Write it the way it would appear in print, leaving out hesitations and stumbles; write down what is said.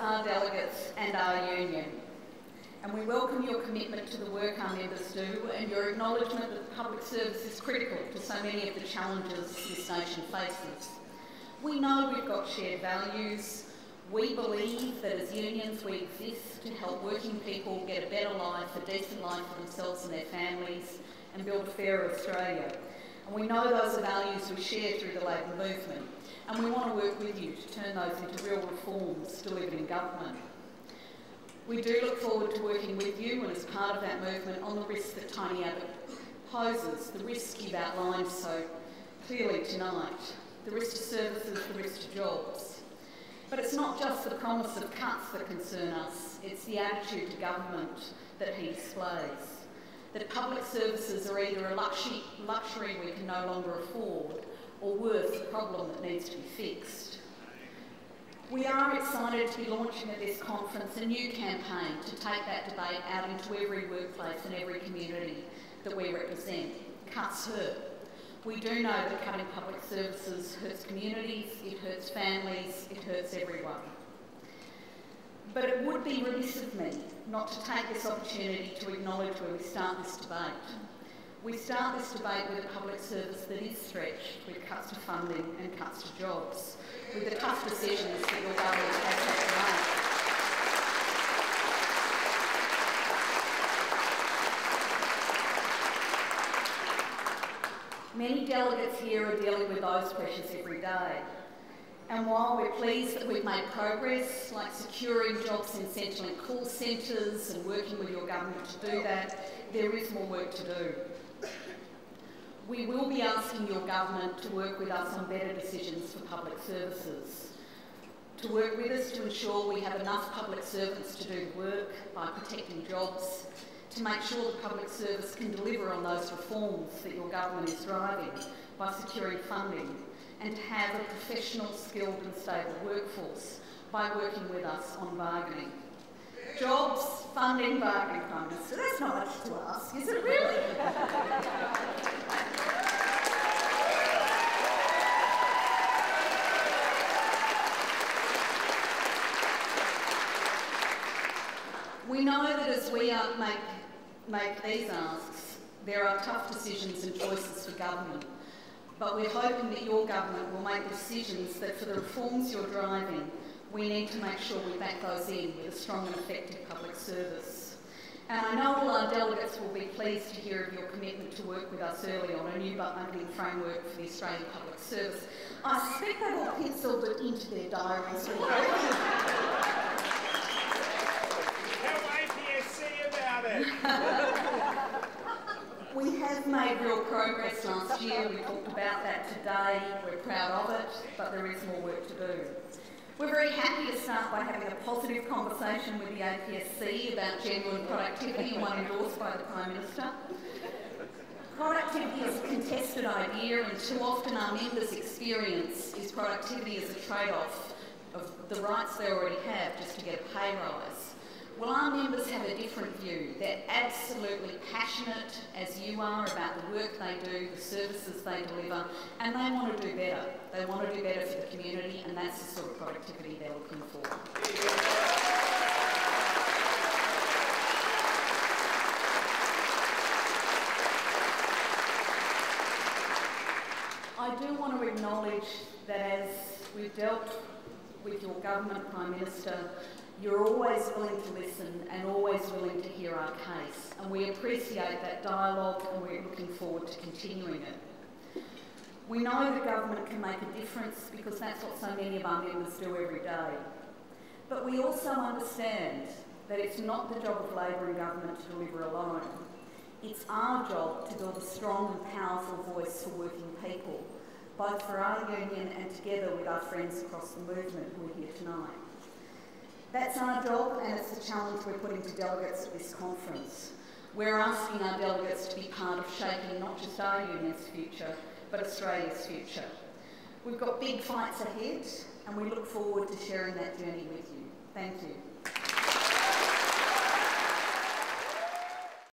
our delegates and our union. And we welcome your commitment to the work our members do and your acknowledgement that public service is critical to so many of the challenges this nation faces. We know we've got shared values. We believe that as unions we exist to help working people get a better life, a decent life for themselves and their families, and build a fairer Australia. And we know those are values we share through the Labour movement, and we want to work with you to turn those into real reforms delivered in government. We do look forward to working with you and as part of that movement on the risks that Tony Abbott poses, the risk you've outlined so clearly tonight, the risk to services, the risk to jobs. But it's not just the promise of cuts that concern us, it's the attitude to government that he displays. That public services are either a luxury we can no longer afford, or worse, a problem that needs to be fixed. We are excited to be launching at this conference a new campaign to take that debate out into every workplace and every community that we represent. Cuts hurt. We do know that cutting public services hurts communities, it hurts families, it hurts everyone. But it would be remiss of me not to take this opportunity to acknowledge where we start this debate. We start this debate with a public service that is stretched, with cuts to funding and cuts to jobs, with the tough decisions that your government has had to make. Many delegates here are dealing with those pressures every day. And while we're pleased that we've made progress, like securing jobs in Centrelink call centres and working with your government to do that, there is more work to do. We will be asking your government to work with us on better decisions for public services, to work with us to ensure we have enough public servants to do the work by protecting jobs, to make sure the public service can deliver on those reforms that your government is driving by securing funding, and to have a professional, skilled and stable workforce by working with us on bargaining. Jobs, funding, bargaining, Prime Minister. That's not much to ask, is it really? We know that as we make these asks, there are tough decisions and choices for government, but we're hoping that your government will make decisions that for the reforms you're driving, we need to make sure we back those in with a strong and effective public service. And I know all our delegates will be pleased to hear of your commitment to work with us early on a new bundling framework for the Australian public service. I suspect they've all pencilled it into their diaries already. Tell APSC about it. We have made real progress last year. We talked about that today. We're proud of it, but there is more work to do. We're very happy to start by having a positive conversation with the APSC about genuine productivity, and one endorsed by the Prime Minister. Productivity is a contested idea, and too often our members' experience is productivity as a trade-off of the rights they already have just to get a pay rise. Well, our members have a different view. They're absolutely passionate, as you are, about the work they do, the services they deliver, and they want to do better. They want to do better for the community, and that's the sort of productivity they're looking for. I do want to acknowledge that as we've dealt with your government, Prime Minister, you're always willing to listen and always willing to hear our case, and we appreciate that dialogue and we're looking forward to continuing it. We know the government can make a difference because that's what so many of our members do every day. But we also understand that it's not the job of Labor and government to deliver alone. It's our job to build a strong and powerful voice for working people, both for our union and together with our friends across the movement who are here tonight. That's our job, and it's the challenge we're putting to delegates at this conference. We're asking our delegates to be part of shaping not just our union's future, but Australia's future. We've got big fights ahead, and we look forward to sharing that journey with you. Thank you.